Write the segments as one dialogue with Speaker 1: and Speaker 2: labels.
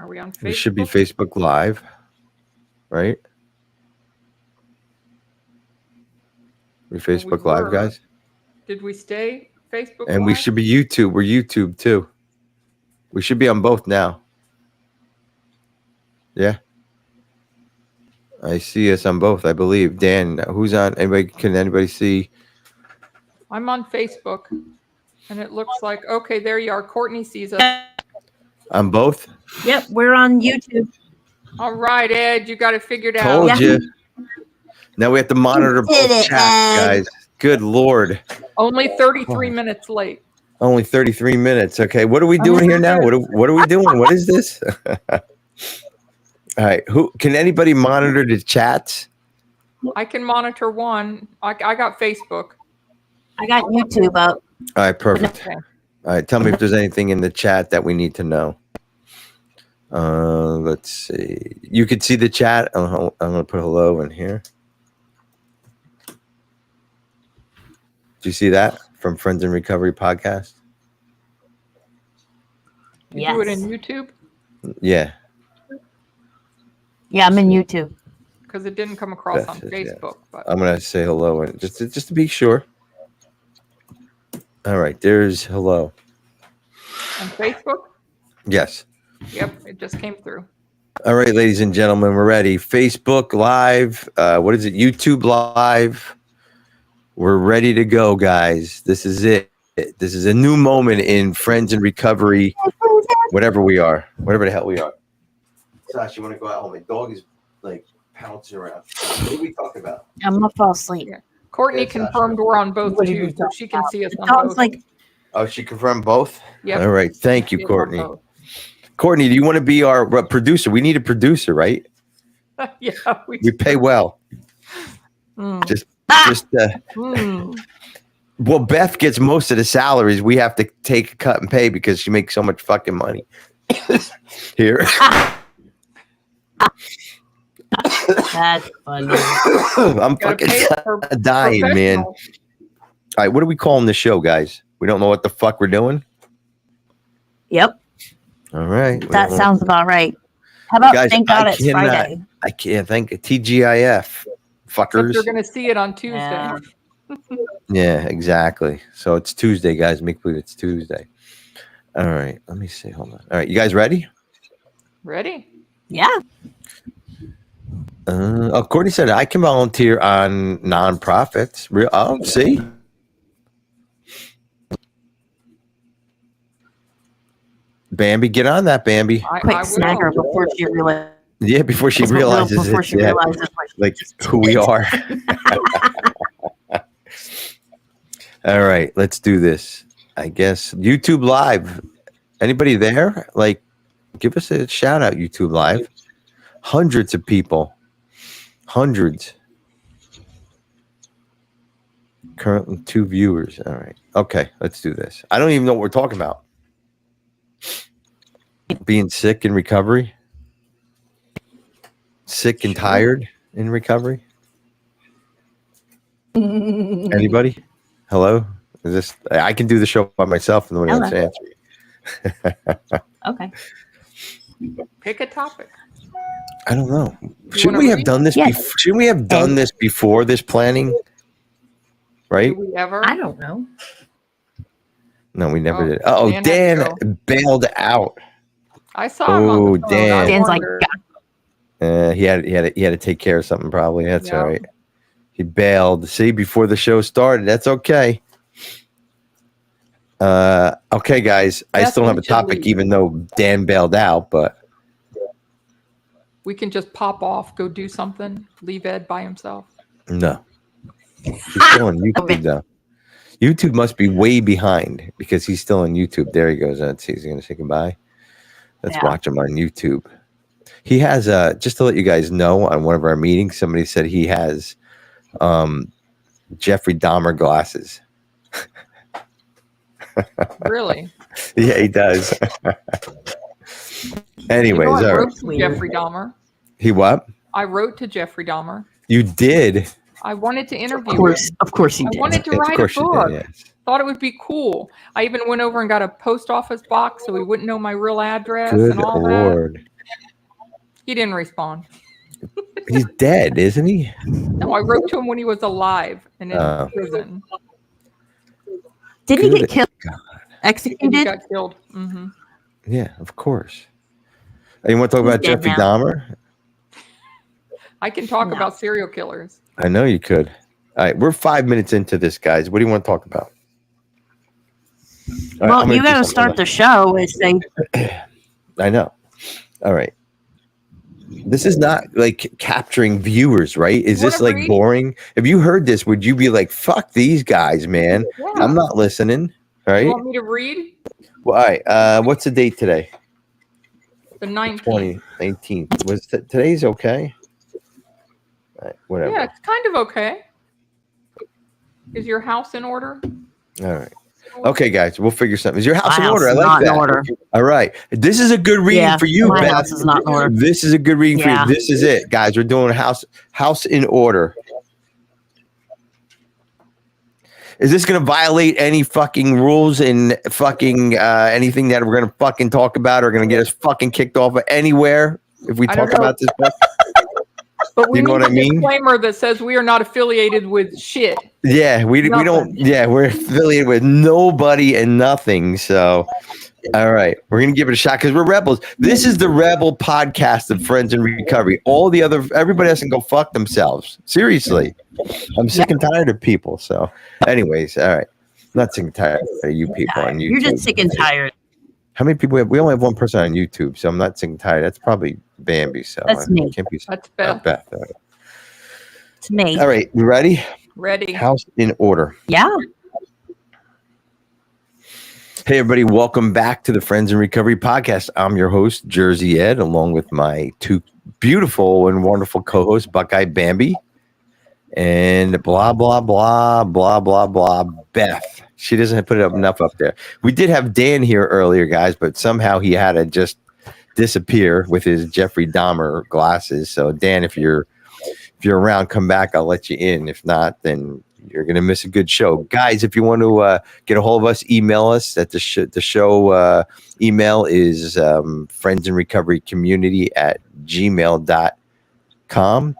Speaker 1: Are we on Facebook?
Speaker 2: We should be Facebook Live, right? We Facebook Live, guys.
Speaker 1: Did we stay Facebook
Speaker 2: And
Speaker 1: Live?
Speaker 2: we should be YouTube. We're YouTube too. We should be on both now. Yeah. I see us on both, I believe. Dan, who's on? Can anybody see?
Speaker 1: I'm on Facebook. And it looks like, okay, there you are. Courtney sees us.
Speaker 2: On both?
Speaker 3: Yep, we're on YouTube.
Speaker 1: All right, Ed, you got it figured out.
Speaker 2: Told you. Now we have to monitor both chats, guys. Good Lord.
Speaker 1: Only 33 minutes late.
Speaker 2: Only 33 minutes. Okay, what are we doing here now? What are we doing? What is this? All right. Who can anybody monitor the chats?
Speaker 1: I can monitor one. I got Facebook.
Speaker 3: I got YouTube up.
Speaker 2: All right, perfect.
Speaker 1: Okay.
Speaker 2: All right, tell me if there's anything in the chat that we need to know. Let's see. You could see the chat. I'm going to put hello in here. Do you see that from Friends in Recovery podcast?
Speaker 1: You do it in YouTube?
Speaker 2: Yeah.
Speaker 3: Yeah, I'm in YouTube.
Speaker 1: Because it didn't come across on Facebook.
Speaker 2: Yeah. But I'm going to say hello and just to be sure. All right, there's hello.
Speaker 1: On Facebook?
Speaker 2: Yes.
Speaker 1: Yep, it just came through.
Speaker 2: All right, ladies and gentlemen, we're ready. Facebook Live. What is it? YouTube Live. We're ready to go, guys. This is it. This is a new moment in Friends in Recovery, whatever we are, whatever the hell we are. Sash, you want to go out? Oh, my dog is like pouncing around. What are we talking about?
Speaker 3: I'm going to fall asleep.
Speaker 1: Yeah. Courtney confirmed we're on both too, so she can see us on both.
Speaker 2: Oh, she confirmed both?
Speaker 1: Yep.
Speaker 2: All right. Thank you, Courtney. Courtney, do you want to be our producer? We need a producer, right?
Speaker 1: Yeah.
Speaker 2: We pay well. Well, Beth gets most of the salaries. We have to take a cut and pay because she makes so much fucking money. Here.
Speaker 3: That's funny.
Speaker 2: I'm fucking dying, man. All right, what are we calling the show, guys? We don't know what the fuck we're doing?
Speaker 3: Yep.
Speaker 2: All right.
Speaker 3: That sounds about right. How about
Speaker 2: guys,
Speaker 3: thank God it's Friday?
Speaker 2: I can't think of TGIF. Fuckers.
Speaker 1: Except you're going to see it on Tuesday.
Speaker 2: Yeah, exactly. So it's Tuesday, guys. Make believe it's Tuesday. All right. Let me see. Hold on. All right. You guys ready?
Speaker 1: Ready?
Speaker 3: Yeah.
Speaker 2: Courtney said I can volunteer on nonprofits. See? Bambi, get on that, Bambi.
Speaker 3: Quick snacker before she realizes.
Speaker 2: Yeah, before she realizes like who we are. All right, let's do this. I guess YouTube Live. Anybody there? Like, give us a shout out, YouTube Live. Hundreds of people. Hundreds. Currently 2 viewers. All right. Okay, let's do this. I don't even know what we're talking about. Being sick in recovery. Sick and tired in recovery. Anybody? Hello? Is this? I can do the show by myself and no one else to answer.
Speaker 3: Okay.
Speaker 1: Pick a topic.
Speaker 2: I don't know. Shouldn't we have done this before? Shouldn't we have done this before this planning? Right?
Speaker 1: Did we ever?
Speaker 3: I don't know.
Speaker 2: No, we never did. Oh, Dan bailed out.
Speaker 1: I saw him on the phone.
Speaker 2: Dan.
Speaker 3: Dan's like,
Speaker 2: he had to take care of something probably. That's all right. He bailed. See, before the show started. That's okay. Okay, guys. I still don't have a topic, even though Dan bailed out, but
Speaker 1: we can just pop off, go do something, leave Ed by himself.
Speaker 2: No. He's still on YouTube though. YouTube must be way behind because he's still on YouTube. There he goes. Let's see. He's going to say goodbye. Let's watch him on YouTube. He has just to let you guys know, on one of our meetings, somebody said he has Jeffrey Dahmer glasses.
Speaker 1: Really?
Speaker 2: Yeah, he does. Anyways,
Speaker 1: I wrote to Jeffrey Dahmer.
Speaker 2: He what?
Speaker 1: I wrote to Jeffrey Dahmer.
Speaker 2: You did?
Speaker 1: I wanted to interview
Speaker 3: him. Of course you did.
Speaker 1: I wanted to write a book. Thought it would be cool. I even went over and got a post office box so he wouldn't know my real address and all
Speaker 2: Lord.
Speaker 1: that. He didn't respond.
Speaker 2: He's dead, isn't he?
Speaker 1: No, I wrote to him when he was alive and in prison.
Speaker 3: Didn't he
Speaker 2: Good
Speaker 3: get killed?
Speaker 2: God.
Speaker 1: And he
Speaker 3: Executed?
Speaker 1: got killed. Hmm.
Speaker 2: Yeah, of course. You want to talk
Speaker 3: He's
Speaker 2: about
Speaker 3: dead
Speaker 2: Jeffrey
Speaker 3: now.
Speaker 2: Dahmer?
Speaker 1: I can talk
Speaker 3: No.
Speaker 1: about serial killers.
Speaker 2: I know you could. All right, we're 5 minutes into this, guys. What do you want to talk about? All right, I'm
Speaker 3: Well,
Speaker 2: gonna
Speaker 3: you
Speaker 2: do
Speaker 3: got to
Speaker 2: something
Speaker 3: start
Speaker 2: else.
Speaker 3: the show and say,
Speaker 2: I know. All right. This is not like capturing viewers, right? Is
Speaker 1: You
Speaker 2: this
Speaker 1: wanna
Speaker 2: like
Speaker 1: read?
Speaker 2: boring? If you heard this, would you be like, fuck these guys, man?
Speaker 1: Yeah.
Speaker 2: I'm not listening. All
Speaker 1: You
Speaker 2: right.
Speaker 1: want me to read?
Speaker 2: Well, all right. What's the date today?
Speaker 1: The 19th.
Speaker 2: 2019. Today's okay? All right, whatever.
Speaker 1: Yeah, it's kind of okay. Is your house in order?
Speaker 2: All right. Okay, guys, we'll figure something. Is your house
Speaker 3: my
Speaker 2: in
Speaker 3: house
Speaker 2: order? I
Speaker 3: is
Speaker 2: like
Speaker 3: not
Speaker 2: that.
Speaker 3: in order.
Speaker 2: All right. This is a good reading
Speaker 3: Yeah,
Speaker 2: for you,
Speaker 3: my
Speaker 2: Beth.
Speaker 3: house is not in order.
Speaker 2: This is a good reading
Speaker 3: Yeah.
Speaker 2: for you. This is it, guys. We're doing house in order. Is this going to violate any fucking rules and fucking anything that we're going to fucking talk about or going to get us fucking kicked off of anywhere if we
Speaker 1: I don't
Speaker 2: talk
Speaker 1: know.
Speaker 2: about this book?
Speaker 1: But we
Speaker 2: You know
Speaker 1: need
Speaker 2: what I
Speaker 1: a
Speaker 2: mean?
Speaker 1: disclaimer that says we are not affiliated with shit.
Speaker 2: Yeah, we don't.
Speaker 1: Nothing.
Speaker 2: Yeah, we're affiliated with nobody and nothing. So, all right, we're gonna give it a shot because we're rebels. This is the Rebel podcast of Friends in Recovery. Everybody else can go fuck themselves. Seriously, I'm sick and tired of people. So, anyways, all right, not sick and tired of you people on YouTube.
Speaker 3: You're just sick and tired.
Speaker 2: How many people we have? We only have one person on YouTube, so I'm not sick and tired. That's probably Bambi. So
Speaker 3: That's me.
Speaker 2: Can't be
Speaker 1: That's Beth.
Speaker 2: Beth. All right.
Speaker 3: It's me.
Speaker 2: All right, you ready?
Speaker 1: Ready.
Speaker 2: House in order.
Speaker 3: Yeah.
Speaker 2: Hey, everybody, welcome back to the Friends in Recovery podcast. I'm your host, Jersey Ed, along with my two beautiful and wonderful co-hosts, Buckeye Bambi and blah, blah, blah, blah, blah, blah, Beth. She doesn't put it up enough up there. We did have Dan here earlier, guys, but somehow he had to just disappear with his Jeffrey Dahmer glasses. So, Dan, if you're around, come back. I'll let you in. If not, then you're going to miss a good show. Guys, if you want to get a hold of us, email us at the show email is friendsandrecoverycommunity@gmail.com.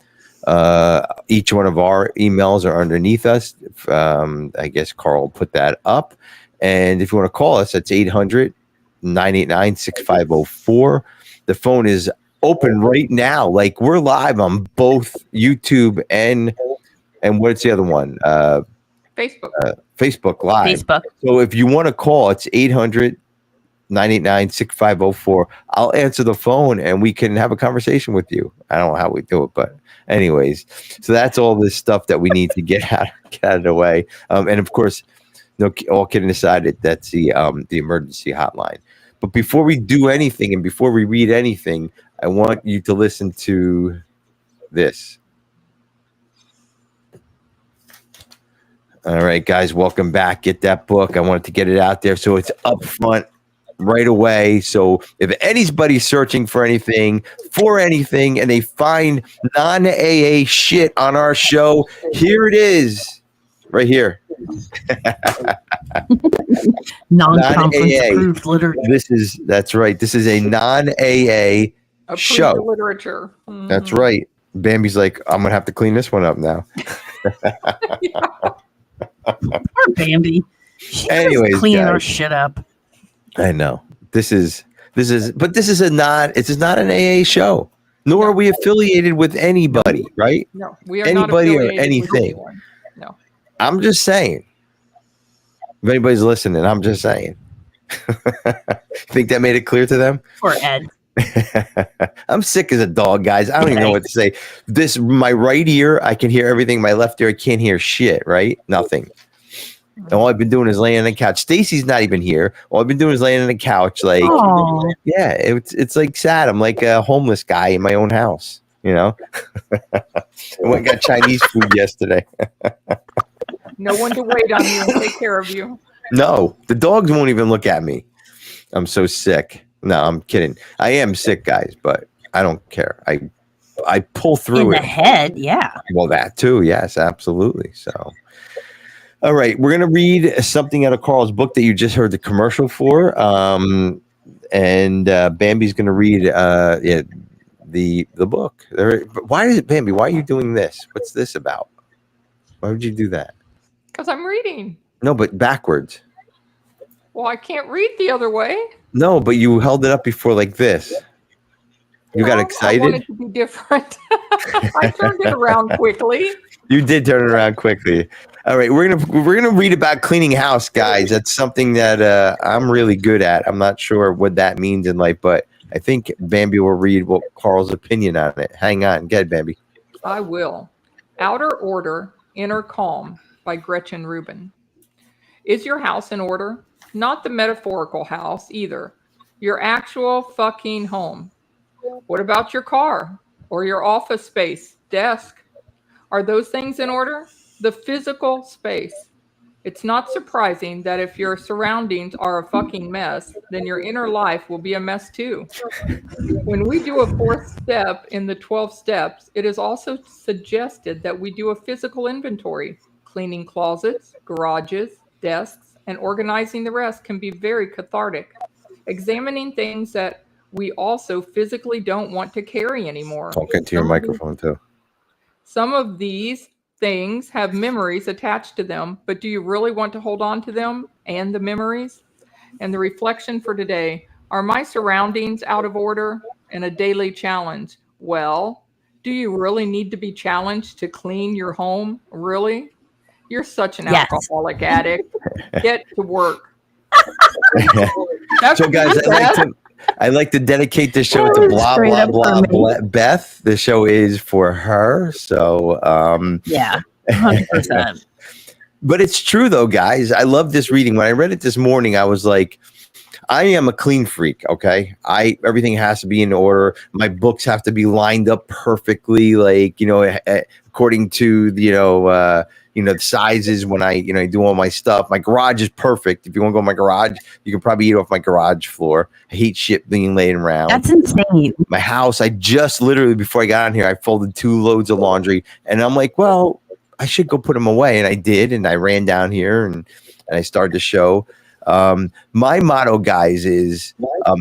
Speaker 2: Each one of our emails are underneath us. I guess Carl put that up. And if you want to call us, that's 800-989-6504. The phone is open right now. Like, we're live on both YouTube and what's the other one?
Speaker 1: Facebook.
Speaker 2: Facebook Live.
Speaker 3: Facebook.
Speaker 2: So if you want to call, it's 800-989-6504. I'll answer the phone and we can have a conversation with you. I don't know how we do it, but anyways, so that's all this stuff that we need to get out of the way. And of course, no, all kidding aside, that's the emergency hotline. But before we do anything and before we read anything, I want you to listen to this. All right, guys, welcome back. Get that book. I wanted to get it out there so it's up front right away. So if anybody's searching for anything, and they find non-AA shit on our show, here it is, right here.
Speaker 3: Non-conference
Speaker 2: AA.
Speaker 3: approved literature.
Speaker 2: That's right. This is a non-AA
Speaker 1: Approved
Speaker 2: show.
Speaker 1: literature. Mhm.
Speaker 2: That's right. Bambi's like, I'm going to have to clean this one up now.
Speaker 3: Poor Bambi. She's
Speaker 2: Anyways,
Speaker 3: cleaning her
Speaker 2: guys.
Speaker 3: shit up.
Speaker 2: I know. This is not an AA show, nor are we affiliated with anybody, right?
Speaker 1: No, we are
Speaker 2: Anybody or
Speaker 1: not affiliated with
Speaker 2: anything.
Speaker 1: anyone. No.
Speaker 2: I'm just saying. If anybody's listening, I'm just saying. Think that made it clear to them?
Speaker 3: Poor Ed.
Speaker 2: I'm sick as a dog, guys. I don't even know what to say. My right ear, I can hear everything. My left ear, I can't hear shit, right? Nothing. And all I've been doing is laying on the couch. Stacy's not even here. All I've been doing is laying on the couch. Like,
Speaker 3: Oh,
Speaker 2: yeah, it's like sad. I'm like a homeless guy in my own house, you know? I went and got Chinese food yesterday.
Speaker 1: No one to wait on you and take care of you.
Speaker 2: No, the dogs won't even look at me. I'm so sick. No, I'm kidding. I am sick, guys, but I don't care. I pull
Speaker 3: in
Speaker 2: through
Speaker 3: the
Speaker 2: it.
Speaker 3: head. Yeah.
Speaker 2: Well, that too. Yes, absolutely. So, all right, we're going to read something out of Carl's book that you just heard the commercial for. And Bambi's going to read the book. But why is it, Bambi? Why are you doing this? What's this about? Why would you do that?
Speaker 1: Because I'm reading.
Speaker 2: No, but backwards.
Speaker 1: Well, I can't read the other way.
Speaker 2: No, but you held it up before like this. You got
Speaker 1: Well, I
Speaker 2: excited.
Speaker 1: want it to be different. I turned it around quickly.
Speaker 2: You did turn it around quickly. All right, we're gonna read about cleaning house, guys. That's something that I'm really good at. I'm not sure what that means in life, but I think Bambi will read what Carl's opinion on it. Hang on, get it, Bambi.
Speaker 1: I will. Outer Order, Inner Calm by Gretchen Rubin. Is your house in order? Not the metaphorical house either. Your actual fucking home. What about your car or your office space, desk? Are those things in order? The physical space. It's not surprising that if your surroundings are a fucking mess, then your inner life will be a mess too. When we do a fourth step in the 12 steps, it is also suggested that we do a physical inventory. Cleaning closets, garages, desks, and organizing the rest can be very cathartic. Examining things that we also physically don't want to carry anymore.
Speaker 2: Talking to your microphone too.
Speaker 1: Some of these things have memories attached to them, but do you really want to hold on to them and the memories? And the reflection for today, are my surroundings out of order? And a daily challenge. Well, do you really need to be challenged to clean your home? Really? You're such an
Speaker 3: Yes.
Speaker 1: alcoholic addict. Get to work.
Speaker 2: So, guys, I like to dedicate the show
Speaker 3: That
Speaker 2: to
Speaker 3: was
Speaker 2: blah
Speaker 3: straight
Speaker 2: blah
Speaker 3: up
Speaker 2: blah
Speaker 3: for me.
Speaker 2: blah. Beth, the show is for her. So,
Speaker 3: Yeah, 100%.
Speaker 2: but it's true though, guys. I love this reading. When I read it this morning, I was like, I am a clean freak. Okay, everything has to be in order. My books have to be lined up perfectly, like according to the sizes when I do all my stuff. My garage is perfect. If you want to go in my garage, you can probably eat off my garage floor. I hate shit being laid around.
Speaker 3: That's insane.
Speaker 2: My house, I just literally before I got on here, I folded 2 loads of laundry, and I'm like, well, I should go put them away, and I did, and I ran down here and I started the show. My motto, guys, is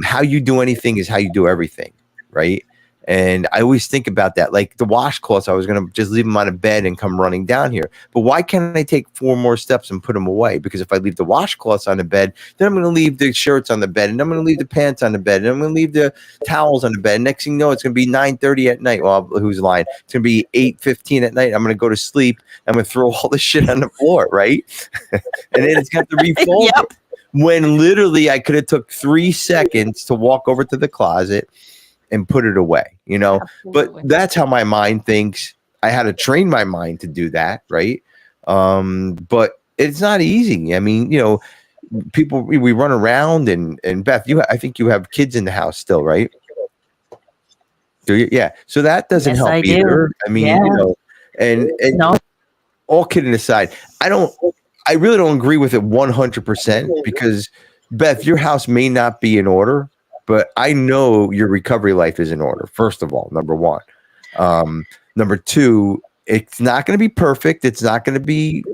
Speaker 2: how you do anything is how you do everything, right? And I always think about that. Like the washcloths, I was going to just leave them on a bed and come running down here. But why can't I take 4 more steps and put them away? Because if I leave the washcloths on the bed, then I'm going to leave the shirts on the bed, and I'm going to leave the pants on the bed, and I'm going to leave the towels on the bed. Next thing you know, it's going to be 9:30 at night. Well, who's lying? It's going to be 8:15 at night. I'm going to go to sleep. I'm going to throw all the shit on the floor, right? And then it's got to refold
Speaker 3: Yep.
Speaker 2: it. When literally I could have took 3 seconds to walk over to the closet and put it away,
Speaker 1: Absolutely.
Speaker 2: but that's how my mind thinks. I had to train my mind to do that. Right. But it's not easy. I mean, people, we run around and Beth, I think you have kids in the house still, right? Do you? Yeah. So that doesn't
Speaker 3: Yes,
Speaker 2: help
Speaker 3: I do.
Speaker 2: either. I mean,
Speaker 3: Yeah.
Speaker 2: and
Speaker 3: No,
Speaker 2: all kidding aside, I really don't agree with it 100% because Beth, your house may not be in order, but I know your recovery life is in order. First of all, number 1. Number 2, it's not going to be perfect. It's not going to be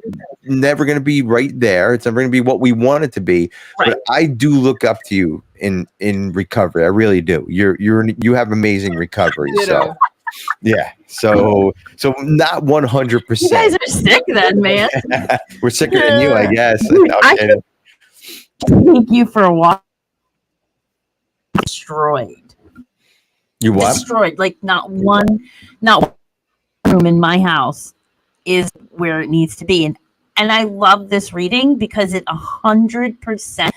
Speaker 2: never going to be right there. It's never going to be what we want it to be.
Speaker 3: Right.
Speaker 2: But I do look up to you in recovery. I really do. You have amazing recovery. So
Speaker 1: Ditto.
Speaker 2: yeah. So not 100%.
Speaker 3: you guys are sick then, man.
Speaker 2: We're sicker than you, I guess.
Speaker 3: Dude,
Speaker 2: No,
Speaker 3: I
Speaker 2: I'm kidding.
Speaker 3: Thank you for watching. Destroyed.
Speaker 2: You what?
Speaker 3: Destroyed. Like not one room in my house is where it needs to be. And I love this reading because it 100%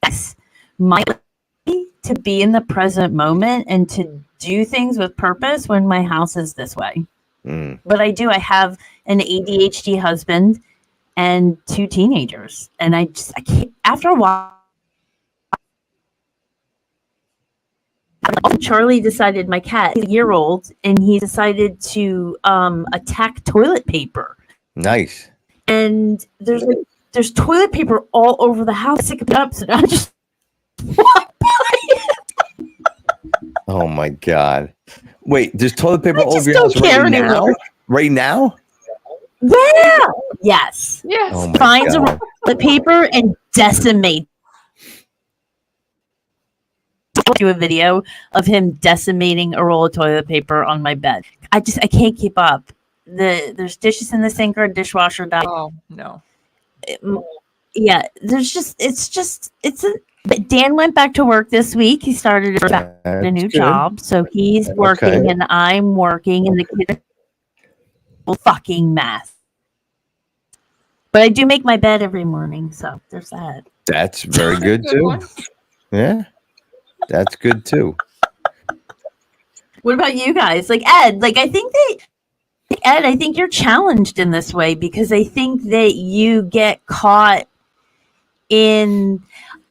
Speaker 3: affects my ability to be in the present moment and to do things with purpose when my house is this way.
Speaker 2: Mm.
Speaker 3: But I do. I have an ADHD husband and 2 teenagers. And I can't, after a while, Charlie decided, my cat, he's a year old, and he decided to attack toilet paper.
Speaker 2: Nice.
Speaker 3: And there's toilet paper all over the house. Sick it up, so I just walk by it.
Speaker 2: Oh my God. Wait, there's toilet paper
Speaker 3: I
Speaker 2: all
Speaker 3: just
Speaker 2: over your
Speaker 3: don't
Speaker 2: house
Speaker 3: care
Speaker 2: right now?
Speaker 3: anymore.
Speaker 2: Right now?
Speaker 3: Yeah. Yes.
Speaker 1: Yes.
Speaker 2: Oh my
Speaker 3: Finds a
Speaker 2: God.
Speaker 3: toilet paper and decimates do a video of him decimating a roll of toilet paper on my bed. I can't keep up. There's dishes in the sink or a dishwasher.
Speaker 1: Oh no.
Speaker 3: Yeah, Dan went back to work this week. He started a new job, so he's working and I'm working, and the kids are fucking mess. But I do make my bed every morning, so there's that.
Speaker 2: That's very good too. Yeah, that's good too.
Speaker 3: What about you guys? Like Ed, I think you're challenged in this way because I think that you get caught in.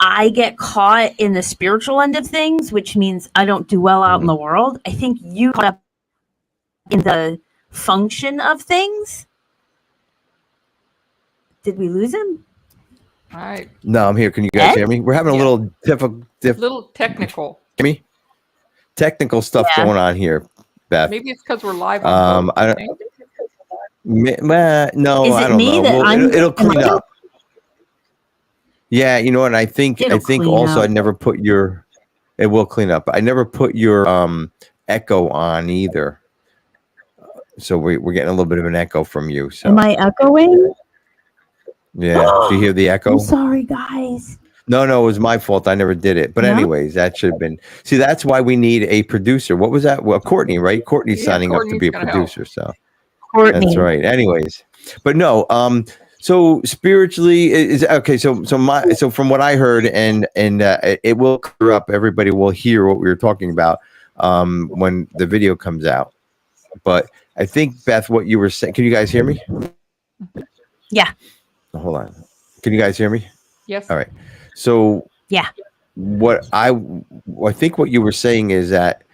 Speaker 3: I get caught in the spiritual end of things, which means I don't do well out in the world. I think you caught up in the function of things. Did we lose him?
Speaker 1: All right.
Speaker 2: No, I'm here. Can you guys hear me? We're having a little
Speaker 1: little technical.
Speaker 2: Hear me? Technical stuff going on here, Beth.
Speaker 1: Maybe it's because we're live.
Speaker 2: I don't. No,
Speaker 3: Is it
Speaker 2: I don't
Speaker 3: me
Speaker 2: know.
Speaker 3: that
Speaker 2: Well, it'll clean up. Yeah, you know what? I think also I never put your. It will clean up. I never put your echo on either. So we're getting a little bit of an echo from you. So
Speaker 3: am I echoing?
Speaker 2: Yeah. Do you hear the echo?
Speaker 3: I'm sorry, guys.
Speaker 2: No, it was my fault. I never did it. But anyways, that should have been. See, that's why we need a producer. What was that? Well, Courtney, right? Courtney's signing up to be a producer. So
Speaker 3: Courtney.
Speaker 2: That's right. Anyways, but no. So spiritually is okay. So from what I heard, and it will clear up. Everybody will hear what we were talking about when the video comes out. But I think Beth, what you were saying. Can you guys hear me?
Speaker 3: Yeah.
Speaker 2: Hold on. Can you guys hear me?
Speaker 1: Yes.
Speaker 2: All right. So
Speaker 3: yeah,
Speaker 2: what I think what you were saying is that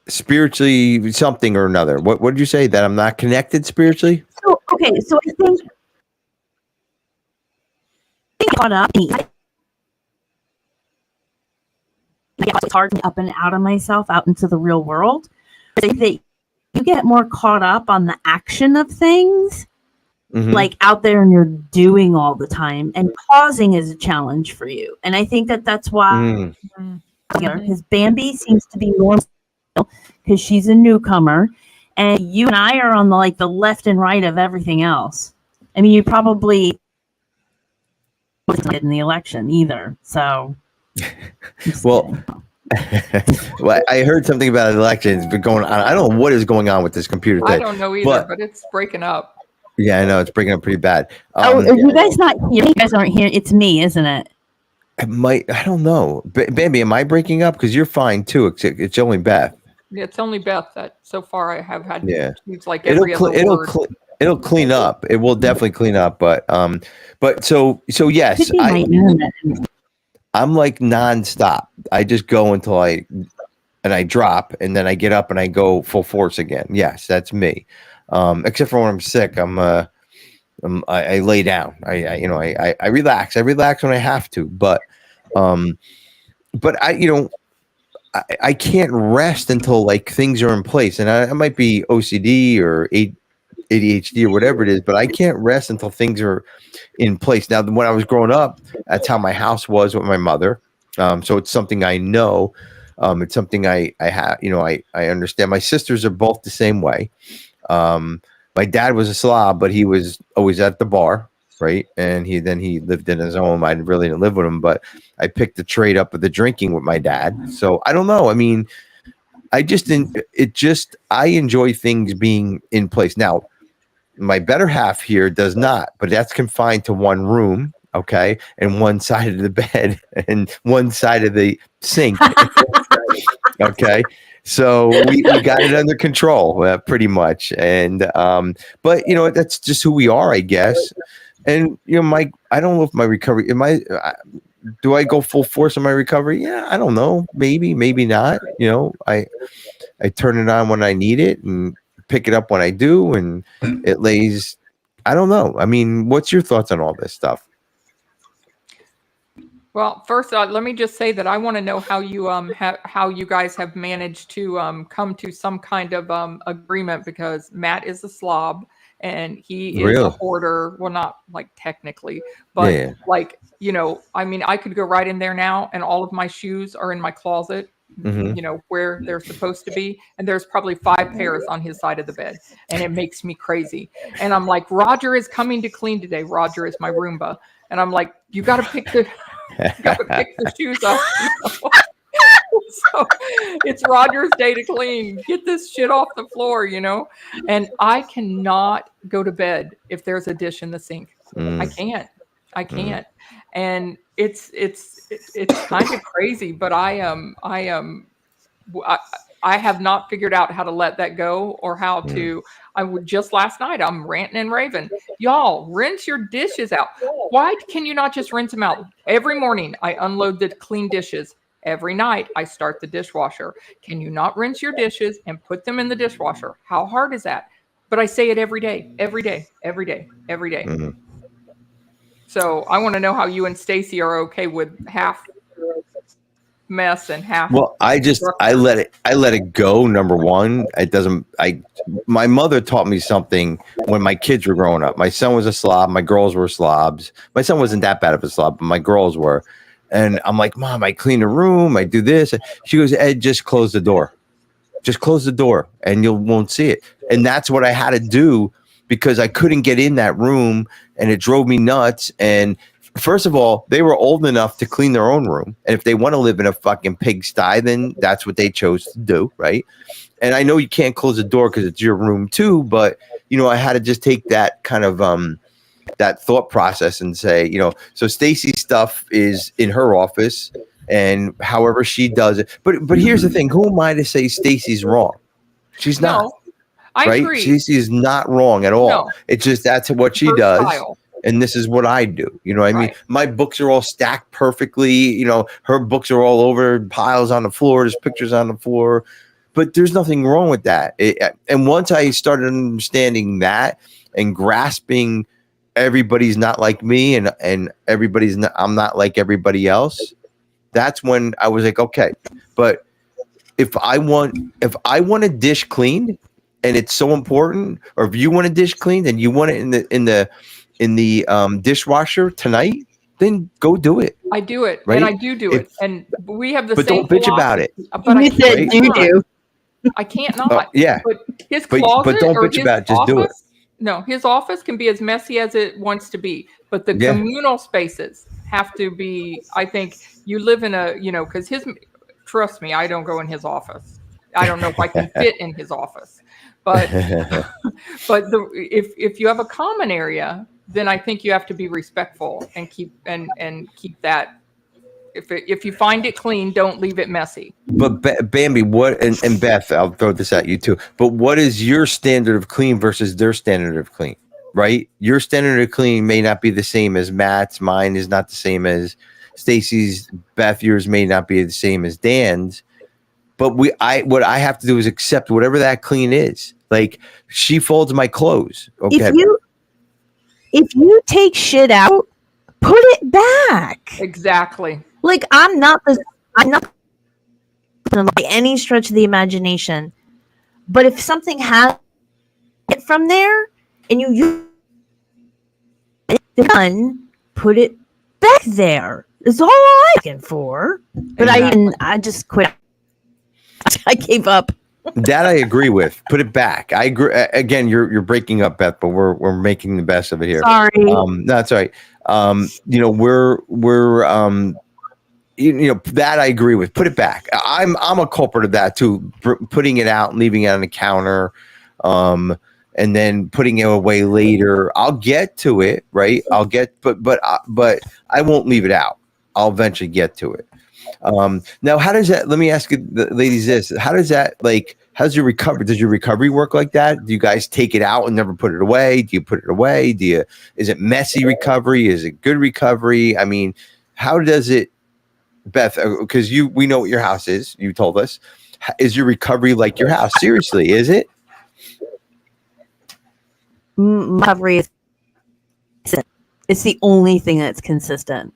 Speaker 2: spiritually something or another. What did you say? That I'm not connected spiritually?
Speaker 3: So I think caught up. It's hard up and out of myself, out into the real world. I think that you get more caught up on the action of things. Mm-hmm. Like out there and you're doing all the time, and pausing is a challenge for you. And I think that's why because Bambi seems to be normal because she's a newcomer, and you and I are on the left and right of everything else. I mean, you probably wasn't in the election either. So,
Speaker 2: well, I heard something about elections but going on. I don't know what is going on with this computer today.
Speaker 1: I don't know either, but it's breaking up.
Speaker 2: Yeah, I know it's breaking up pretty bad.
Speaker 3: Are you guys not here? You guys aren't here. It's me, isn't it?
Speaker 2: I don't know. Bambi, am I breaking up? Because you're fine too. It's only Beth.
Speaker 1: Yeah, it's only Beth that so far I have had.
Speaker 2: Yeah,
Speaker 1: it's like every other word.
Speaker 2: It'll clean up. It will definitely clean up. But so yes, I'm like nonstop. I just go until I drop, and then I get up and I go full force again. Yes, that's me. Except for when I'm sick, I lay down. I relax. I relax when I have to, but I can't rest until things are in place. And I might be OCD or ADHD or whatever it is, but I can't rest until things are in place. Now, when I was growing up, that's how my house was with my mother. So it's something I know. It's something I have. I understand. My sisters are both the same way. My dad was a slob, but he was always at the bar, right? And he lived in his home. I really didn't live with him, but I picked the trade up of the drinking with my dad. So I don't know. I mean, I enjoy things being in place. Now, my better half here does not, but that's confined to one room, okay, and one side of the bed and one side of the sink, okay. So we got it under control, pretty much. And but that's just who we are, I guess. And Mike, I don't know if my recovery. Do I go full force in my recovery? Yeah, I don't know. Maybe not. I turn it on when I need it and pick it up when I do, and it lays. I don't know. I mean, what's your thoughts on all this stuff?
Speaker 1: Well, first, let me just say that I want to know how you how you guys have managed to come to some kind of agreement, because Matt is a slob and he is a
Speaker 2: Really?
Speaker 1: hoarder. Well, not like technically, but
Speaker 2: Yeah.
Speaker 1: like, I mean, I could go right in there now and all of my shoes are in my closet,
Speaker 2: Hmm.
Speaker 1: where they're supposed to be. And there's probably 5 pairs on his side of the bed. And it makes me crazy. And I'm like, Roger is coming to clean today. Roger is my Roomba. And I'm like, you got to pick the shoes up. So it's Roger's day to clean. Get this shit off the floor, And I cannot go to bed if there's a dish in the sink. I can't. I can't. And it's kind of crazy, but I have not figured out how to let that go or how to. I would just last night. I'm ranting and raving. Y'all, rinse your dishes out. Why can you not just rinse them out? Every morning I unload the clean dishes. Every night I start the dishwasher. Can you not rinse your dishes and put them in the dishwasher? How hard is that? But I say it every day, every day, every day, every day. So I want to know how you and Stacy are okay with half mess and half.
Speaker 2: Well, I let it go. Number one, my mother taught me something when my kids were growing up. My son was a slob. My girls were slobs. My son wasn't that bad of a slob, but my girls were. And I'm like, Mom, I clean the room. I do this. She goes, Ed, just close the door. Just close the door and you won't see it. And that's what I had to do because I couldn't get in that room and it drove me nuts. And first of all, they were old enough to clean their own room. And if they want to live in a fucking pigsty, then that's what they chose to do. Right. And I know you can't close the door because it's your room too. But, I had to just take that kind of that thought process and say, so Stacy's stuff is in her office and however she does it. But here's the thing. Who am I to say Stacy's wrong? She's not.
Speaker 1: I
Speaker 2: right?
Speaker 1: agree.
Speaker 2: Stacy's not wrong at all. No. It's just that's what she does.
Speaker 1: Style.
Speaker 2: And this is what I do. You know what I mean? My books are all stacked perfectly. Her books are all over, piles on the floor. There's pictures on the floor. But there's nothing wrong with that. And once I started understanding that and grasping everybody's not like me and everybody's not, I'm not like everybody else, that's when I was like, okay. But if I want a dish cleaned and it's so important, or if you want a dish cleaned and you want it in the dishwasher tonight, then go do it.
Speaker 1: I do it, right? And I do it, and we have the same.
Speaker 2: But don't bitch about it.
Speaker 1: But
Speaker 3: you said you do.
Speaker 1: I can't not.
Speaker 2: Yeah.
Speaker 1: But his closet,
Speaker 2: but don't bitch about it. Just do it.
Speaker 1: No, his office can be as messy as it wants to be, but the communal spaces have to be. I think you live in a, because trust me, I don't go in his office. I don't know if I can fit in his office, but if you have a common area, then I think you have to be respectful and keep that. If you find it clean, don't leave it messy.
Speaker 2: But Bambi, what and Beth, I'll throw this at you too. But what is your standard of clean versus their standard of clean? Right? Your standard of clean may not be the same as Matt's. Mine is not the same as Stacy's. Beth, yours may not be the same as Dan's. But what I have to do is accept whatever that clean is. Like she folds my clothes. Okay.
Speaker 3: If you take shit out, put it back.
Speaker 1: Exactly.
Speaker 3: Like I'm not by any stretch of the imagination, but if something has it from there and you use it, done, put it back there. Is all I'm looking for. But exactly. I just quit. I gave up.
Speaker 2: That I agree with. Put it back. I agree. Again, you're breaking up, Beth, but we're making the best of it here.
Speaker 3: Sorry.
Speaker 2: No, that's all right. We're that I agree with. Put it back. I'm a culprit of that too. Putting it out and leaving it on the counter, and then putting it away later. I'll get to it, right? But I won't leave it out. I'll eventually get to it. Now, how does that? Let me ask you, ladies, this: how does that how's your recovery? Does your recovery work like that? Do you guys take it out and never put it away? Do you put it away? Is it messy recovery? Is it good recovery? I mean, how does it, Beth? Because we know what your house is. You told us. Is your recovery like your house? Seriously, is it?
Speaker 3: Recovery is. It's the only thing that's consistent.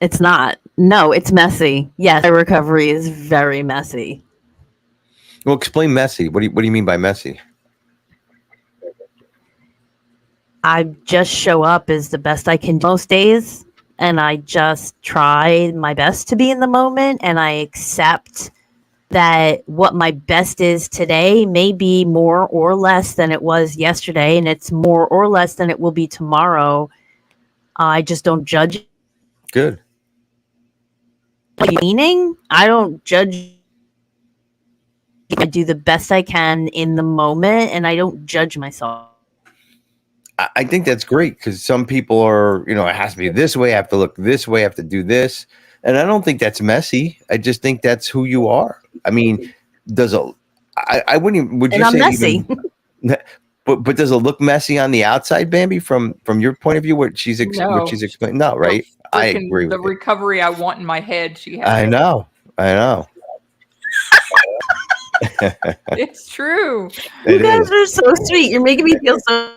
Speaker 3: It's not. No, it's messy. Yes, my recovery is very messy.
Speaker 2: Well, explain messy. What do you mean by messy?
Speaker 3: I just show up as the best I can most days, and I just try my best to be in the moment, and I accept that what my best is today may be more or less than it was yesterday, and it's more or less than it will be tomorrow. I just don't judge.
Speaker 2: Good.
Speaker 3: Meaning, I don't judge. I do the best I can in the moment, and I don't judge myself.
Speaker 2: I think that's great because some people are, it has to be this way. I have to look this way. I have to do this. And I don't think that's messy. I just think that's who you are. I mean, I wouldn't even, would you
Speaker 3: And I'm
Speaker 2: say
Speaker 3: messy.
Speaker 2: but does it look messy on the outside, Bambi, from your point of view, what she's explaining? No, right? I agree with
Speaker 1: the recovery I want in my head. She has.
Speaker 2: I know.
Speaker 1: It's true.
Speaker 3: You guys are so sweet. You're making me feel so.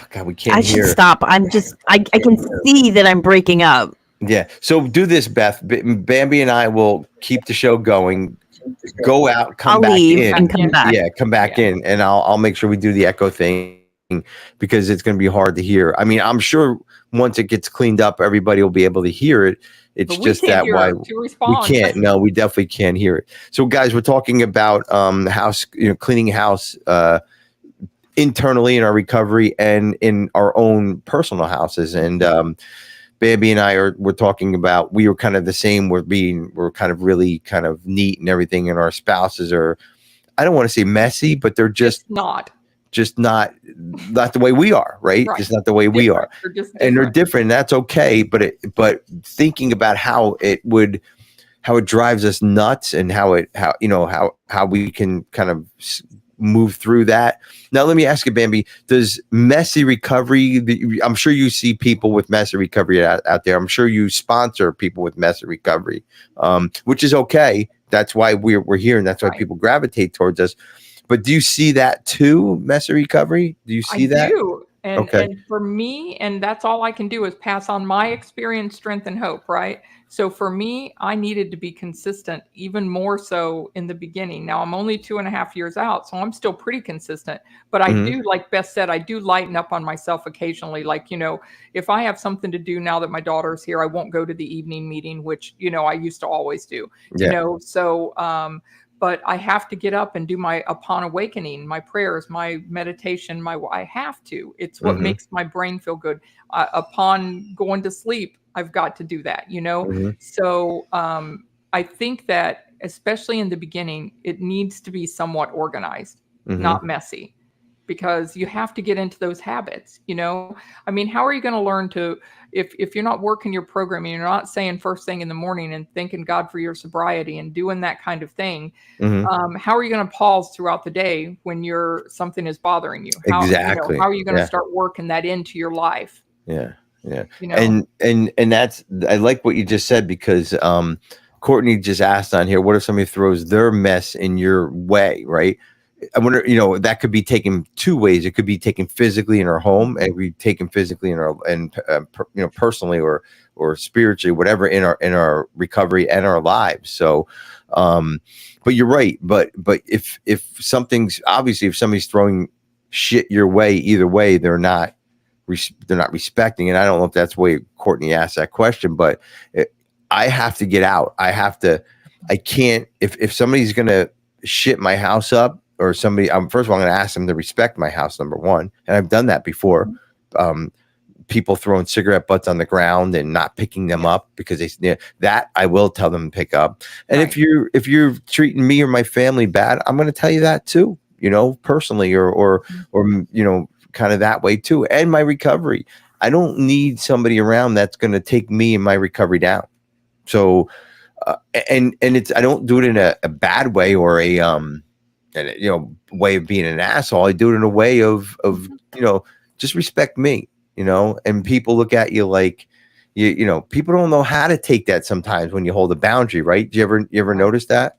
Speaker 2: God, we can't
Speaker 3: I
Speaker 2: hear.
Speaker 3: should stop. I can see that I'm breaking up.
Speaker 2: Yeah. So do this, Beth. Bambi and I will keep the show going. Go out, come
Speaker 3: I'll
Speaker 2: back
Speaker 3: leave
Speaker 2: in,
Speaker 3: and come back.
Speaker 2: Yeah, come back in, and I'll make sure we do the echo thing because it's going to be hard to hear. I mean, I'm sure once it gets cleaned up, everybody will be able to hear it. It's just that why we can't. No, we definitely can't hear it. So, guys, we're talking about house, cleaning house. Internally in our recovery and in our own personal houses. And Bambi and we're talking about, we were kind of the same. We're kind of really kind of neat and everything. And our spouses are, I don't want to say messy, but they're just not the way we are, right? Just not the way we are. They're different. And that's okay. But thinking about how it drives us nuts and how we can kind of move through that. Now, let me ask you, Bambi, does messy recovery, I'm sure you see people with messy recovery out there. I'm sure you sponsor people with messy recovery, which is okay. That's why we're here, and that's why people gravitate towards us. But do you see that too, messy recovery? Do you see that?
Speaker 1: I do. And for me, and that's all I can do is pass on my experience, strength, and hope, right? So for me, I needed to be consistent, even more so in the beginning. Now I'm only 2.5 years out, so I'm still pretty consistent. But I do, like Beth said, I do lighten up on myself occasionally. Like, if I have something to do now that my daughter's here, I won't go to the evening meeting, which, I used to always do, so, but I have to get up and do my upon awakening, my prayers, my meditation, I have to. It's what makes my brain feel good. Upon going to sleep, I've got to do that, So I think that especially in the beginning, it needs to be somewhat organized, not messy, because you have to get into those habits, I mean, how are you going to learn to, if you're not working your programming, you're not saying first thing in the morning and thanking God for your sobriety and doing that kind of thing. How are you going to pause throughout the day when something is bothering you?
Speaker 2: Exactly.
Speaker 1: How are you going to start working that into your life?
Speaker 2: Yeah. And that's, I like what you just said, because Courtney just asked on here, what if somebody throws their mess in your way, right? I wonder, that could be taken two ways. It could be taken physically in our home, and we taken physically in our, personally or spiritually, whatever, in our recovery and our lives. So, but you're right. But if somebody's throwing shit your way, either way, they're not respecting. And I don't know if that's the way Courtney asked that question, but I have to get out. I can't, if somebody's going to shit my house up, or somebody, first of all, I'm going to ask them to respect my house, number one. And I've done that before. People throwing cigarette butts on the ground and not picking them up because that I will tell them to pick up. And if you're treating me or my family bad, I'm going to tell you that too, personally, or kind of that way too. And my recovery, I don't need somebody around that's going to take me and my recovery down. So, and it's, I don't do it in a bad way or a, way of being an asshole. I do it in a way of just respect me, and people look at you like, people don't know how to take that sometimes when you hold a boundary, right? Do you ever notice that?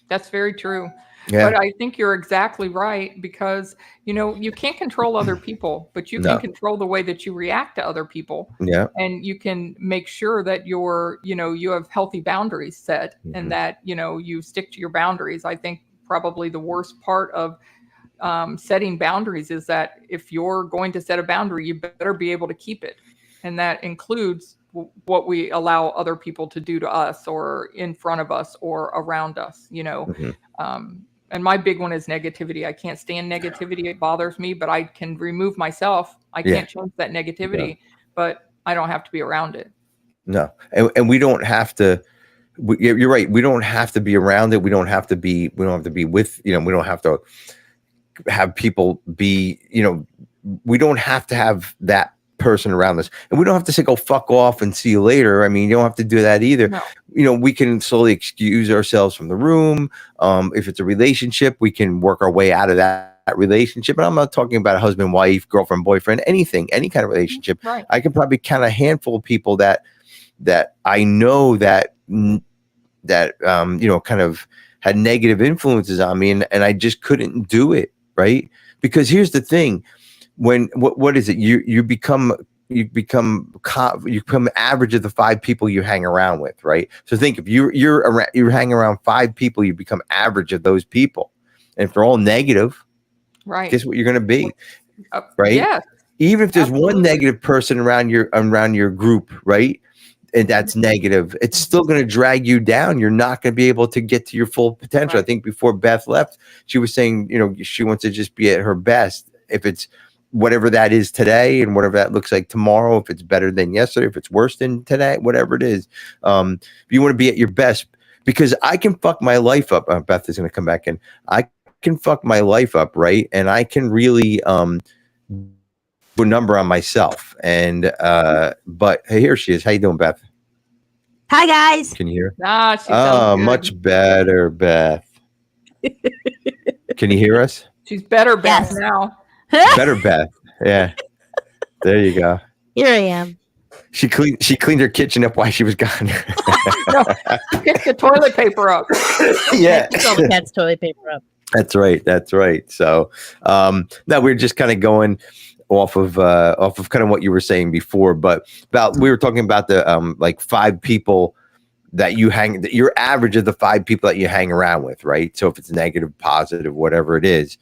Speaker 1: That's very true.
Speaker 2: Yeah.
Speaker 1: But I think you're exactly right because, you can't control other people, but you can
Speaker 2: No.
Speaker 1: control the way that you react to other people.
Speaker 2: Yeah.
Speaker 1: And you can make sure that you have healthy boundaries set and that, you stick to your boundaries. I think probably the worst part of setting boundaries is that if you're going to set a boundary, you better be able to keep it. And that includes what we allow other people to do to us or in front of us or around us, and my big one is negativity. I can't stand negativity. It bothers me, but I can remove myself. I can't change that negativity, but I don't have to be around it.
Speaker 2: No. And we don't have to, you're right. We don't have to be around it. We don't have to be with, we don't have to have people be, we don't have to have that person around us, and we don't have to say, go fuck off and see you later. I mean, you don't have to do that either.
Speaker 1: No.
Speaker 2: We can slowly excuse ourselves from the room. If it's a relationship, we can work our way out of that relationship. And I'm not talking about a husband, wife, girlfriend, boyfriend, anything, any kind of relationship.
Speaker 1: Right.
Speaker 2: I can probably count a handful of people that I know that kind of had negative influences on me, and I just couldn't do it. Right. Because here's the thing. What is it? You become average of the 5 people you hang around with, right? So think if you're hanging around 5 people, you become average of those people, and if they're all negative,
Speaker 1: right?
Speaker 2: Guess what you're going to be, right?
Speaker 1: Yeah.
Speaker 2: Even if there's
Speaker 1: Absolutely.
Speaker 2: one negative person around your group, right? And that's negative, it's still going to drag you down. You're not going to be able to get to your full potential.
Speaker 1: Right.
Speaker 2: I think before Beth left, she was saying, she wants to just be at her best. If it's whatever that is today and whatever that looks like tomorrow, if it's better than yesterday, if it's worse than today, whatever it is, you want to be at your best, because I can fuck my life up. Beth is going to come back in. I can fuck my life up, right? And I can really put a number on myself. And but hey, here she is. How you doing, Beth?
Speaker 3: Hi, guys.
Speaker 2: Can you hear?
Speaker 1: She sounds good.
Speaker 2: Much better, Beth. Can you hear us?
Speaker 1: She's better, Beth,
Speaker 3: Yes.
Speaker 1: now.
Speaker 2: Better, Beth. Yeah. There you go.
Speaker 3: Here I am.
Speaker 2: She cleaned her kitchen up while she was gone.
Speaker 1: No, pick the toilet paper up.
Speaker 2: Yeah.
Speaker 3: Fill the cat's toilet paper up.
Speaker 2: That's right. So now we're just kind of going off of kind of what you were saying before, but we were talking about the like 5 people that you're average of the 5 people that you hang around with, right? So if it's negative, positive, whatever it is,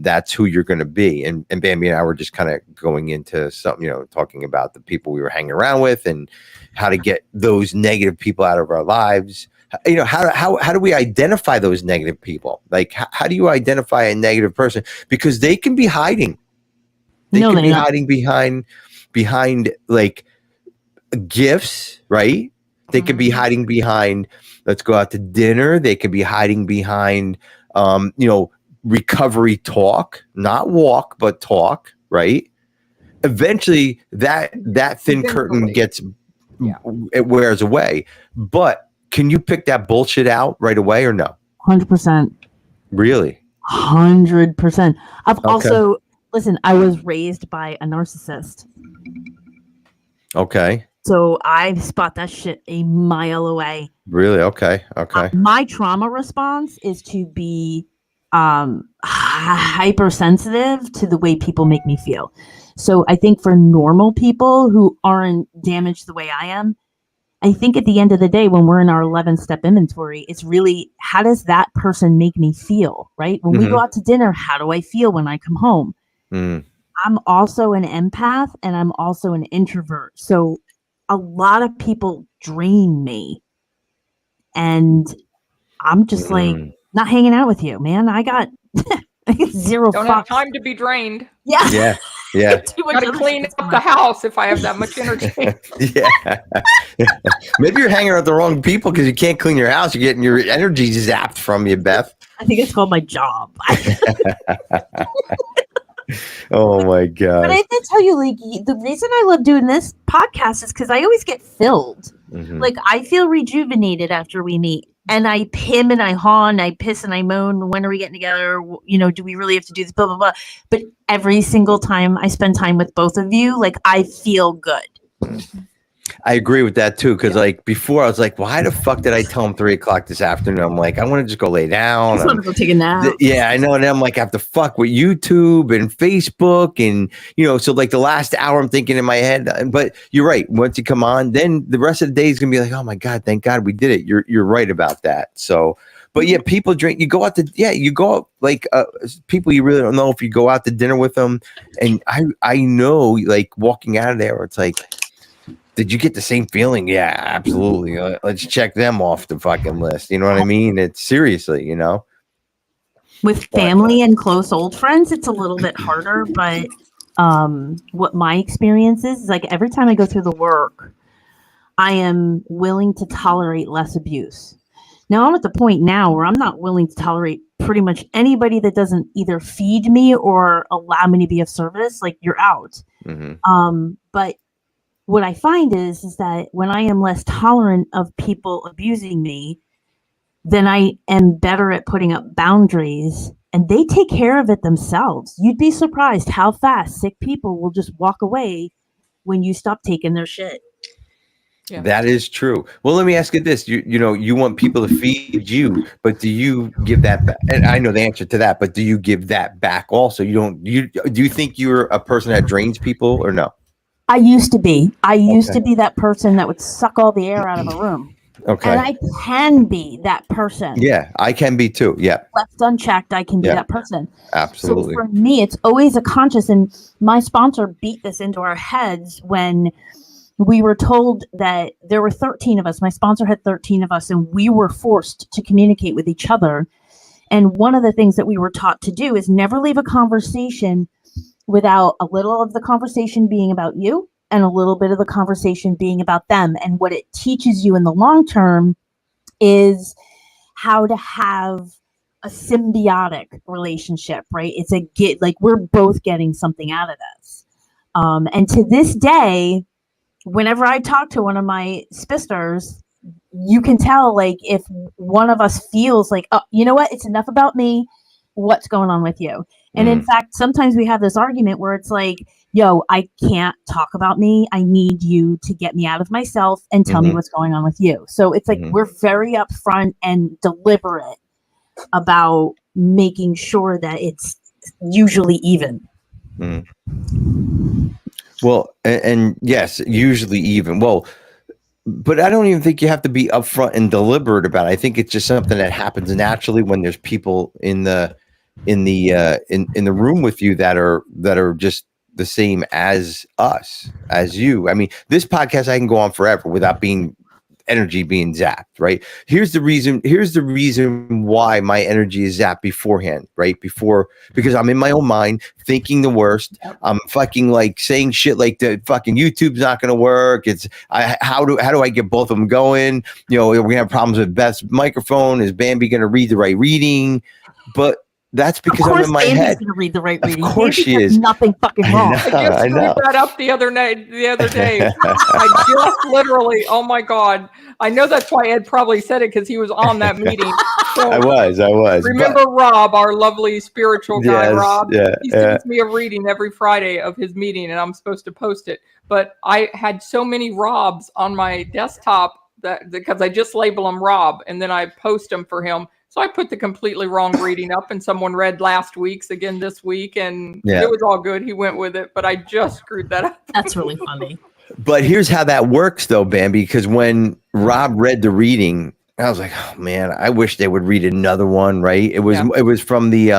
Speaker 2: that's who you're going to be. And Bambi and I were just kind of going into something, talking about the people we were hanging around with and how to get those negative people out of our lives. How do we identify those negative people? Like, how do you identify a negative person? Because they can be hiding. They can be hiding behind like gifts, right? They could be hiding behind, let's go out to dinner. They could be hiding behind, recovery talk, not walk, but talk, right? Eventually that thin curtain it wears away. But can you pick that bullshit out right away or no?
Speaker 3: 100%.
Speaker 2: Really?
Speaker 3: 100%. I've also, listen, I was raised by a narcissist.
Speaker 2: Okay.
Speaker 3: So I spot that shit a mile away.
Speaker 2: Really? Okay.
Speaker 3: My trauma response is to be hypersensitive to the way people make me feel. So I think for normal people who aren't damaged the way I am, I think at the end of the day, when we're in our 11-step inventory, it's really, how does that person make me feel, right? When we go out to dinner, how do I feel when I come home? I'm also an empath and I'm also an introvert. So a lot of people drain me. And I'm just like, not hanging out with you, man. I got zero
Speaker 1: Don't have time to be drained.
Speaker 3: Yeah.
Speaker 1: Gotta clean up the house if I have that much energy.
Speaker 2: Yeah. Maybe you're hanging out with the wrong people because you can't clean your house. You're getting your energy zapped from you, Beth.
Speaker 3: I think it's called my job.
Speaker 2: Oh my God.
Speaker 3: But I did tell you, like, the reason I love doing this podcast is because I always get filled. Like, I feel rejuvenated after we meet. And I pim and I haw and I piss and I moan. When are we getting together? Do we really have to do this? Blah, blah, blah. But every single time I spend time with both of you, like, I feel good.
Speaker 2: I agree with that too. Cause like before I was like, why the fuck did I tell him 3:00 this afternoon? I'm like, I want to just go lay down.
Speaker 3: I just want to go take a nap.
Speaker 2: Yeah, I know. And then I'm like, I have to fuck with YouTube and Facebook. And, so like the last hour I'm thinking in my head, but you're right. Once you come on, then the rest of the day is going to be like, oh my God, thank God we did it. You're right about that. So, but yeah, people drink, you go out like people you really don't know if you go out to dinner with them. And I know like walking out of there, it's like, did you get the same feeling? Yeah, absolutely. Let's check them off the fucking list. You know what I mean? It's seriously,
Speaker 3: With family and close old friends, it's a little bit harder. But what my experience is like every time I go through the work, I am willing to tolerate less abuse. Now I'm at the point now where I'm not willing to tolerate pretty much anybody that doesn't either feed me or allow me to be of service. Like you're out.
Speaker 2: Mm-hmm.
Speaker 3: But what I find is that when I am less tolerant of people abusing me, then I am better at putting up boundaries and they take care of it themselves. You'd be surprised how fast sick people will just walk away when you stop taking their shit.
Speaker 1: Yeah.
Speaker 2: That is true. Well, let me ask you this. You want people to feed you, but do you give that back? And I know the answer to that, but do you give that back also? Do you think you're a person that drains people or no?
Speaker 3: I used to be. I used to be that person that would suck all the air out of a room.
Speaker 2: Okay.
Speaker 3: And I can be that person.
Speaker 2: Yeah, I can be too. Yeah.
Speaker 3: Left unchecked, I can be that person.
Speaker 2: Absolutely.
Speaker 3: So for me, it's always a conscious, and my sponsor beat this into our heads when we were told that there were 13 of us. My sponsor had 13 of us, and we were forced to communicate with each other. And one of the things that we were taught to do is never leave a conversation without a little of the conversation being about you and a little bit of the conversation being about them. And what it teaches you in the long term is how to have a symbiotic relationship, right? It's like we're both getting something out of this. And to this day, whenever I talk to one of my spisters, you can tell like if one of us feels like, oh, you know what? It's enough about me. What's going on with you? And in fact, sometimes we have this argument where it's like, yo, I can't talk about me. I need you to get me out of myself and tell me what's going on with you. So it's like we're very upfront and deliberate about making sure that it's usually even.
Speaker 2: Well, and yes, usually even. Well, but I don't even think you have to be upfront and deliberate about it. I think it's just something that happens naturally when there's people in the room with you that are just the same as us, as you. I mean, this podcast I can go on forever without energy being zapped, right? Here's the reason why my energy is zapped beforehand, right? Because I'm in my own mind thinking the worst. I'm fucking like saying shit like the fucking YouTube's not going to work. How do I get both of them going? We're gonna have problems with Beth's microphone. Is Bambi going to read the right reading? But that's because I'm in my head.
Speaker 3: Going to read the right reading.
Speaker 2: Of course
Speaker 3: Bambi
Speaker 2: she is.
Speaker 3: Nothing fucking wrong.
Speaker 1: I just screwed that up the other day. I just literally, oh my God. I know that's why Ed probably said it because he was on that meeting. So
Speaker 2: I was.
Speaker 1: Remember Rob, our lovely spiritual guy, Rob?
Speaker 2: Yeah,
Speaker 1: he sends me a reading every Friday of his meeting, and I'm supposed to post it. But I had so many Robs on my desktop because I just label them Rob, and then I post them for him. So I put the completely wrong reading up, and someone read last week's again this week, and it was all good. He went with it, but I just screwed that up.
Speaker 3: That's really funny.
Speaker 2: But here's how that works, though, Bambi, because when Rob read the reading, I was like, oh man, I wish they would read another one, right? It was from the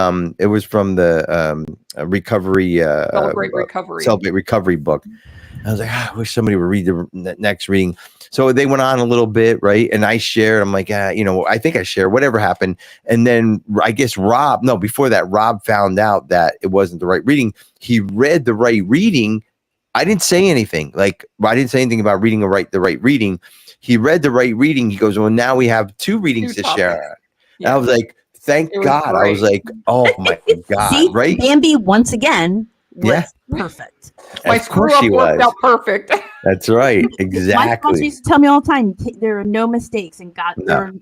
Speaker 2: recovery Celebrate Recovery book. I was like, I wish somebody would read the next reading. So they went on a little bit, right? And I shared, I'm like, I think I shared whatever happened. And then I guess before that, Rob found out that it wasn't the right reading. He read the right reading. I didn't say anything. Like, I didn't say anything about reading the right reading. He read the right reading. He goes, well, now we have two readings to share. Yeah. I was like, thank God. Great. I was like, oh my God.
Speaker 3: See,
Speaker 2: right?
Speaker 3: Bambi once again was perfect.
Speaker 1: My screw up worked out perfect.
Speaker 2: That's right. Exactly.
Speaker 3: My sponsor used to tell me all the time, there are no mistakes in God. No.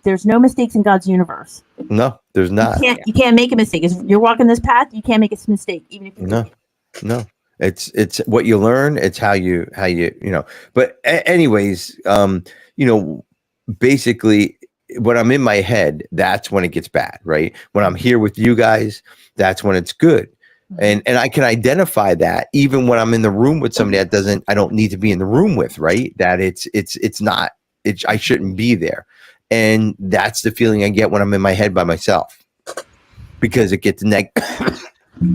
Speaker 3: There's no mistakes in God's universe.
Speaker 2: No, there's not.
Speaker 3: You can't make a mistake. If you're walking this path, you can't make a mistake, even if you
Speaker 2: No. It's what you learn. It's how you But anyways, basically, when I'm in my head, that's when it gets bad, right? When I'm here with you guys, that's when it's good. And I can identify that even when I'm in the room with somebody I don't need to be in the room with, right? That I shouldn't be there. And that's the feeling I get when I'm in my head by myself, because it gets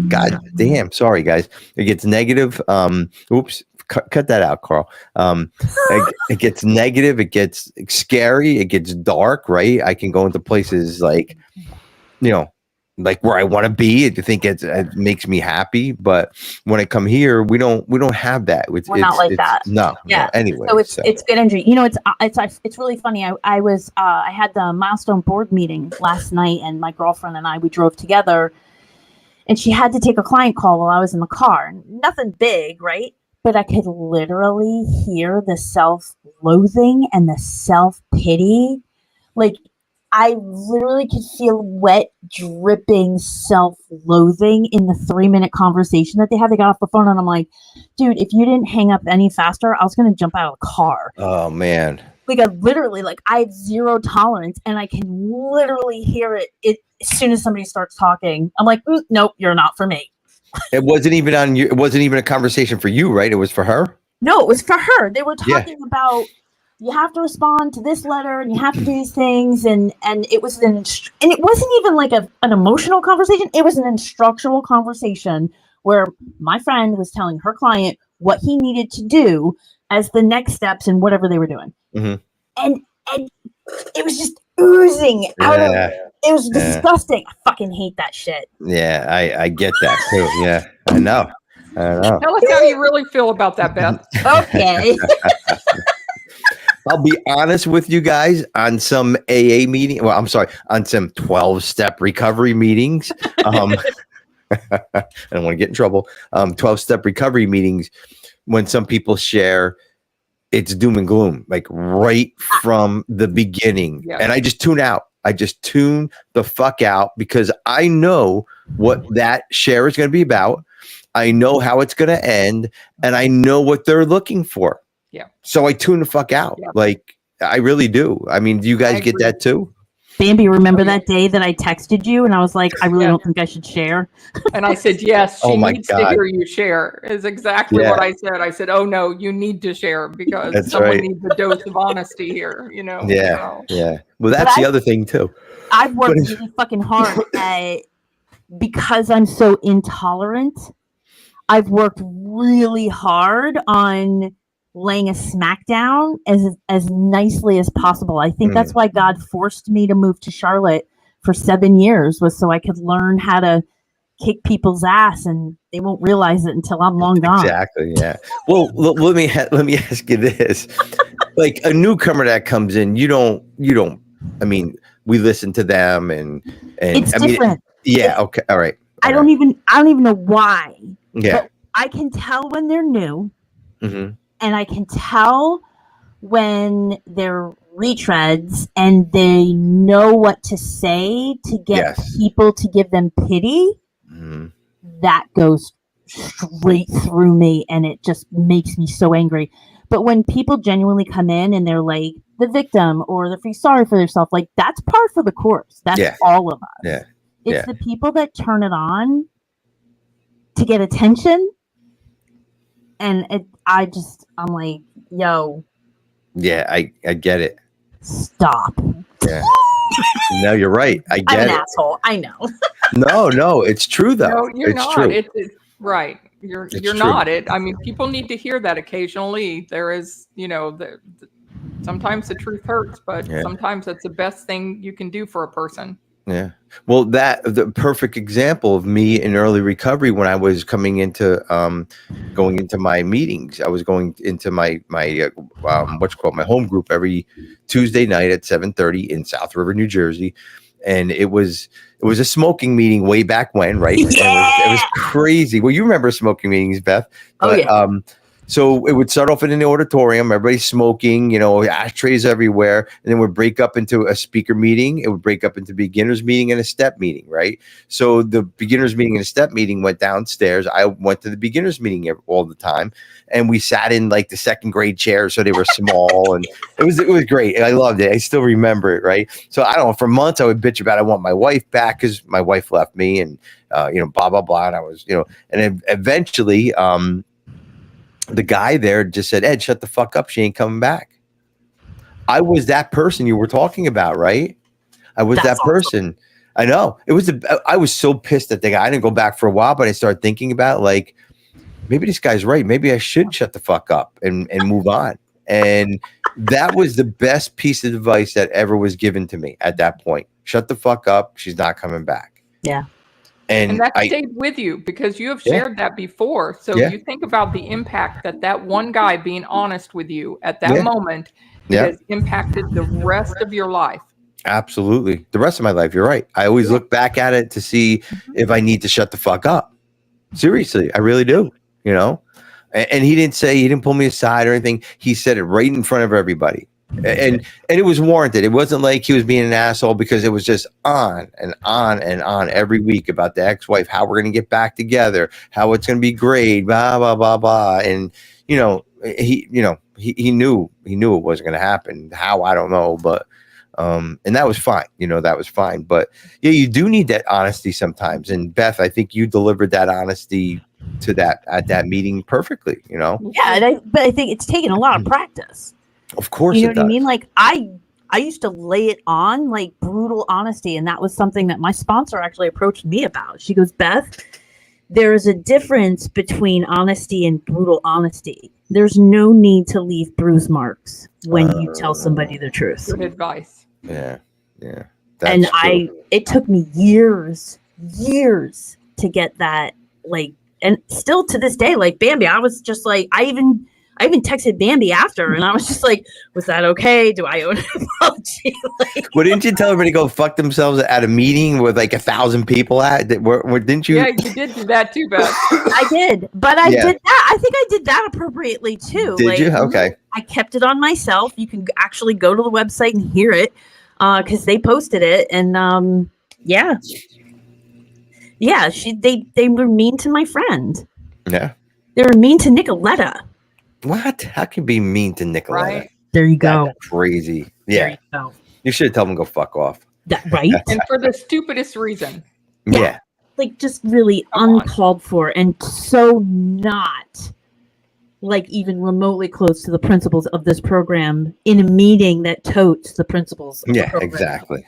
Speaker 2: God damn, sorry guys. It gets negative. Oops, cut that out, Carl. It gets negative, it gets scary, it gets dark, right? I can go into places like where I want to be. I think it makes me happy, but when I come here, we don't have that.
Speaker 3: We're not like that.
Speaker 2: No. Anyway,
Speaker 3: so it's good energy. It's really funny. I had the milestone board meeting last night, and my girlfriend and we drove together, and she had to take a client call while I was in the car. Nothing big, right? But I could literally hear the self-loathing and the self-pity. Like, I literally could feel wet, dripping self-loathing in the 3-minute conversation that they had. They got off the phone, and I'm like, dude, if you didn't hang up any faster, I was going to jump out of the car.
Speaker 2: Oh, man.
Speaker 3: Like, I have zero tolerance, and I can literally hear it as soon as somebody starts talking. I'm like, nope, you're not for me.
Speaker 2: It wasn't even it wasn't even a conversation for you, right? It was for her?
Speaker 3: No, it was for her. They were talking about, you have to respond to this letter and you have to do these things. And it was and it wasn't even like an emotional conversation. It was an instructional conversation where my friend was telling her client what he needed to do as the next steps in whatever they were doing. Mm-hmm. And it was just oozing out of it. It was disgusting. I fucking hate that shit.
Speaker 2: Yeah, I get that too. Yeah, I know.
Speaker 1: Tell us how you really feel about that, Beth.
Speaker 3: Okay.
Speaker 2: I'll be honest with you guys, on some AA meeting. Well, I'm sorry, on some 12-step recovery meetings. I don't want to get in trouble. 12-step recovery meetings, when some people share, it's doom and gloom, like right from the beginning. Yeah. And I just tune out. I just tune the fuck out, because I know what that share is going to be about. I know how it's going to end, and I know what they're looking for.
Speaker 1: Yeah.
Speaker 2: So I tune the fuck out. Yeah. Like, I really do. I mean, do you guys get that too?
Speaker 3: Bambi, remember that day that I texted you and I was like, I really don't think I should share?
Speaker 1: And I said, yes, she needs to hear you share, is exactly what I said. I said, oh no, you need to share, because someone needs a dose of honesty here,
Speaker 2: Yeah. Yeah. Well, that's the other thing too.
Speaker 3: I've worked really fucking hard because I'm so intolerant. I've worked really hard on laying a smackdown as nicely as possible. I think that's why God forced me to move to Charlotte for 7 years, was so I could learn how to kick people's ass, and they won't realize it until I'm long gone.
Speaker 2: Exactly. Yeah. Well, let me ask you this: like a newcomer that comes in, you don't. I mean, we listen to them, and
Speaker 3: it's different.
Speaker 2: Okay. All right.
Speaker 3: I don't even know why.
Speaker 2: Yeah.
Speaker 3: But I can tell when they're new.
Speaker 2: Mm-hmm.
Speaker 3: And I can tell when they're retreads and they know what to say to get people to give them pity. Mm-hmm. That goes straight through me, and it just makes me so angry. But when people genuinely come in and they're like the victim, or they feel sorry for themselves, like, that's par for the course. That's all of us.
Speaker 2: Yeah.
Speaker 3: It's the people that turn it on to get attention. And I'm like, yo.
Speaker 2: Yeah, I get it.
Speaker 3: Stop.
Speaker 2: Yeah. No, you're right. I get
Speaker 3: I'm an
Speaker 2: it.
Speaker 3: asshole. I know.
Speaker 2: No, it's true though.
Speaker 1: No, you're not.
Speaker 2: True.
Speaker 1: It's right. You're not. I mean, people need to hear that occasionally. There is, sometimes the truth hurts, but sometimes it's the best thing you can do for a person.
Speaker 2: Yeah. Well, the perfect example of me in early recovery, when I was coming into going into my meetings, I was going into my my home group every Tuesday night at 7:30 in South River, New Jersey, and it was a smoking meeting way back when, right? Yeah. It was crazy. Well, you remember smoking meetings, Beth? But, So it would start off in the auditorium, everybody's smoking, ashtrays everywhere, and then would break up into a speaker meeting. It would break up into beginners meeting and a step meeting, right? So the beginners meeting and a step meeting went downstairs. I went to the beginners meeting all the time, and we sat in like the second grade chairs, so they were small, and it was great. I loved it. I still remember it, right? So I don't know. For months, I would bitch about I want my wife back because my wife left me, and blah blah blah. And I was, and then eventually, the guy there just said, Ed, shut the fuck up. She ain't coming back. I was that person you were talking about, right? I was that person. I know. I was so pissed at the guy. I didn't go back for a while, but I started thinking about like, maybe this guy's right. Maybe I should shut the fuck up and move on. And that was the best piece of advice that ever was given to me at that point. Shut the fuck up. She's not coming back.
Speaker 3: Yeah.
Speaker 1: And that stayed with you because you have shared that before. So you think about the impact that one guy being honest with you at that moment has impacted the rest of your life.
Speaker 2: Absolutely. The rest of my life. You're right. I always look back at it to see if I need to shut the fuck up. Seriously. I really do, and he didn't pull me aside or anything. He said it right in front of everybody. And it was warranted. It wasn't like he was being an asshole because it was just on and on and on every week about the ex-wife, how we're going to get back together, how it's going to be great, blah, blah, blah, blah. And, he knew it wasn't going to happen. How, I don't know. But, and that was fine. That was fine. But yeah, you do need that honesty sometimes. And Beth, I think you delivered that honesty at that meeting perfectly,
Speaker 3: Yeah. But I think it's taken a lot of practice.
Speaker 2: Of course,
Speaker 3: you know what I mean? Like I used to lay it on like brutal honesty, and that was something that my sponsor actually approached me about. She goes, Beth, there is a difference between honesty and brutal honesty. There's no need to leave bruise marks when you tell somebody the truth.
Speaker 1: Good advice.
Speaker 2: Yeah.
Speaker 3: And it took me years to get that, like, and still to this day, like Bambi, I was just like, I even texted Bambi after, and I was just like, was that okay? Do I owe an apology?
Speaker 2: Well, didn't you tell everybody to go fuck themselves at a meeting with like 1,000 people at? Didn't you?
Speaker 1: Yeah, you did do that too, Beth.
Speaker 3: I did, but I did that. I think I did that appropriately too.
Speaker 2: Did you? Okay.
Speaker 3: I kept it on myself. You can actually go to the website and hear it because they posted it, and they were mean to my friend.
Speaker 2: Yeah.
Speaker 3: They were mean to Nicoletta.
Speaker 2: What? How can you be mean to Nicoletta?
Speaker 1: Right.
Speaker 3: There you go.
Speaker 2: That's crazy. Yeah. You should have told him to go fuck off.
Speaker 3: Right?
Speaker 1: And for the stupidest reason.
Speaker 2: Yeah.
Speaker 3: Like just really uncalled for and so not like even remotely close to the principles of this program in a meeting that totes the principles of the program.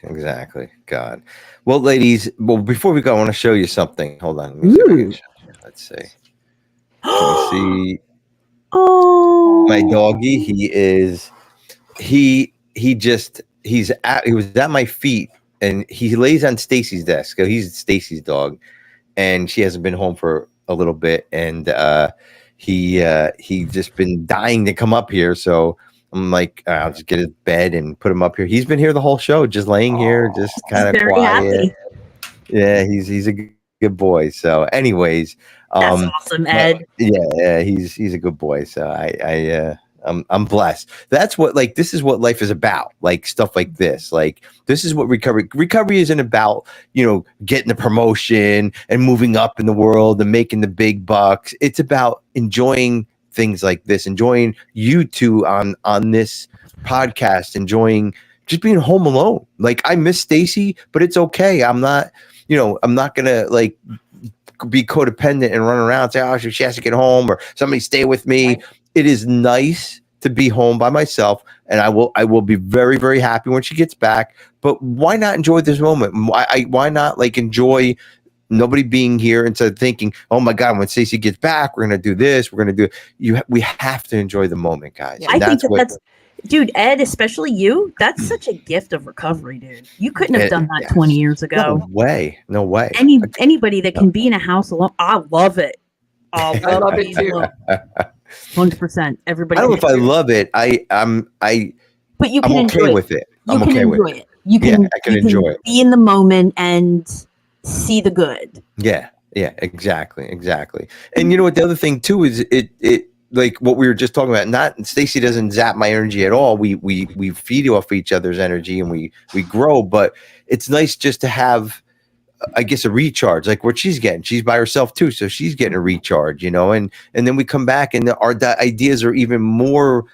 Speaker 2: Exactly. God. Well, ladies, before we go, I want to show you something. Hold on. Let's see. Can you see?
Speaker 3: Oh,
Speaker 2: My doggy, he was at my feet, and he lays on Stacy's desk. He's Stacy's dog, and she hasn't been home for a little bit, and he just been dying to come up here. So I'm like, I'll just get his bed and put him up here. He's been here the whole show, just laying here, just kind of quiet. Happy. Yeah, he's a good boy. So, anyways.
Speaker 3: That's awesome, Ed.
Speaker 2: Yeah, he's a good boy. So I'm blessed. That's what this is what life is about. Like stuff like this. Like this is what recovery isn't about, getting the promotion and moving up in the world and making the big bucks. It's about enjoying things like this, enjoying you two on this podcast, enjoying just being home alone. Like I miss Stacy, but it's okay. I'm not gonna be codependent and run around and say, oh, she has to get home or somebody stay with me. Right. It is nice to be home by myself, and I will be very, very happy when she gets back. But why not enjoy this moment? Why not enjoy nobody being here instead of thinking, oh my God, when Stacey gets back, we're gonna do this, we're gonna do we have to enjoy the moment, guys.
Speaker 3: Yeah, I think that's dude, Ed, especially you, that's such a gift of recovery, dude. You couldn't have done that 20 years ago.
Speaker 2: No way.
Speaker 3: Anybody that can be in a house alone, I love it.
Speaker 1: I love it too.
Speaker 3: 100%. Everybody.
Speaker 2: I don't know if I love it.
Speaker 3: But you can enjoy
Speaker 2: with it.
Speaker 3: I'm okay with it. You can.
Speaker 2: I can enjoy it.
Speaker 3: Be in the moment and see the good.
Speaker 2: Yeah. Exactly. And you know what? The other thing too is like what we were just talking about. Not Stacy doesn't zap my energy at all. We feed off each other's energy and we grow. But it's nice just to have, I guess, a recharge, like what she's getting. She's by herself too, so she's getting a recharge, and then we come back and our ideas are even more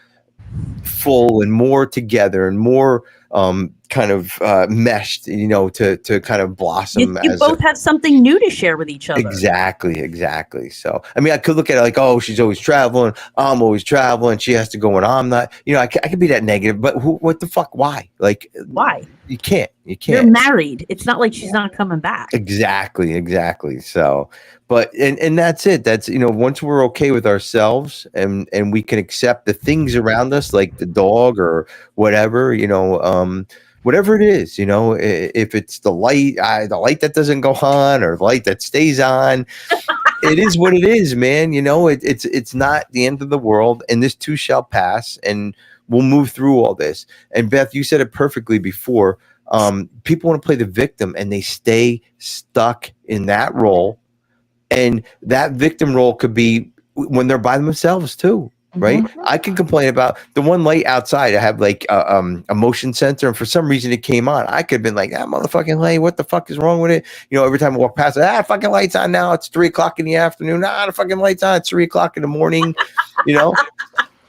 Speaker 2: full and more together and more kind of meshed, to kind of blossom.
Speaker 3: You both have something new to share with each other.
Speaker 2: Exactly. So, I mean, I could look at it like, oh, she's always traveling. I'm always traveling. She has to go and I'm not, I could be that negative, but what the fuck? Why? Like,
Speaker 3: why?
Speaker 2: You can't.
Speaker 3: You're married. It's not like she's not coming back.
Speaker 2: Exactly. So, but, and that's it. That's, once we're okay with ourselves and we can accept the things around us, like the dog or whatever, whatever it is, if it's the light that doesn't go on or the light that stays on, it is what it is, man. It's not the end of the world, and this too shall pass, and we'll move through all this. And Beth, you said it perfectly before. People want to play the victim and they stay stuck in that role. And that victim role could be when they're by themselves too. Right. Mm-hmm. I can complain about the one light outside. I have like a motion sensor, and for some reason it came on. I could have been like, that motherfucking light, what the fuck is wrong with it? Every time I walk past it, fucking light's on now. It's 3:00 in the afternoon. The fucking light's on. It's 3:00 in the morning. You know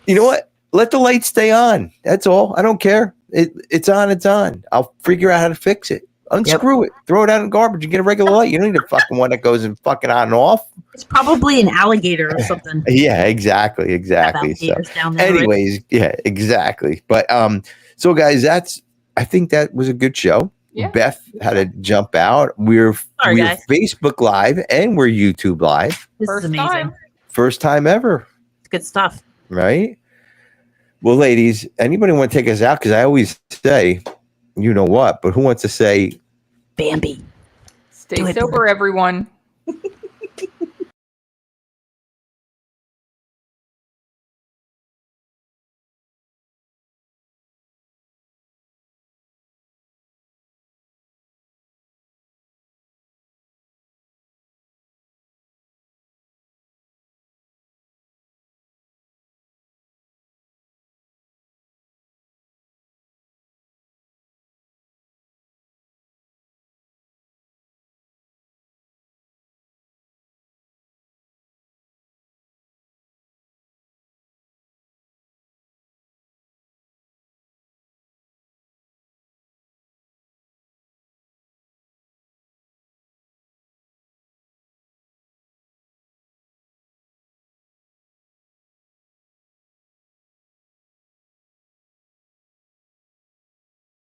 Speaker 2: what? Let the light stay on. That's all. I don't care. It's on. It's on. I'll figure out how to fix it. Unscrew it. Throw it out in the garbage and get a regular light. You don't need a fucking one that goes and fucking on and off.
Speaker 3: It's probably an alligator or something.
Speaker 2: Yeah, exactly. So, anyways, yeah, exactly. But so guys, I think that was a good show. Yeah. Beth had to jump out. We're Facebook Live and we're YouTube Live.
Speaker 3: This is amazing.
Speaker 2: First time ever.
Speaker 3: It's good stuff.
Speaker 2: Right? Well, ladies, anybody want to take us out? Because I always say, you know what, but who wants to say
Speaker 3: Bambi?
Speaker 1: Stay sober, everyone.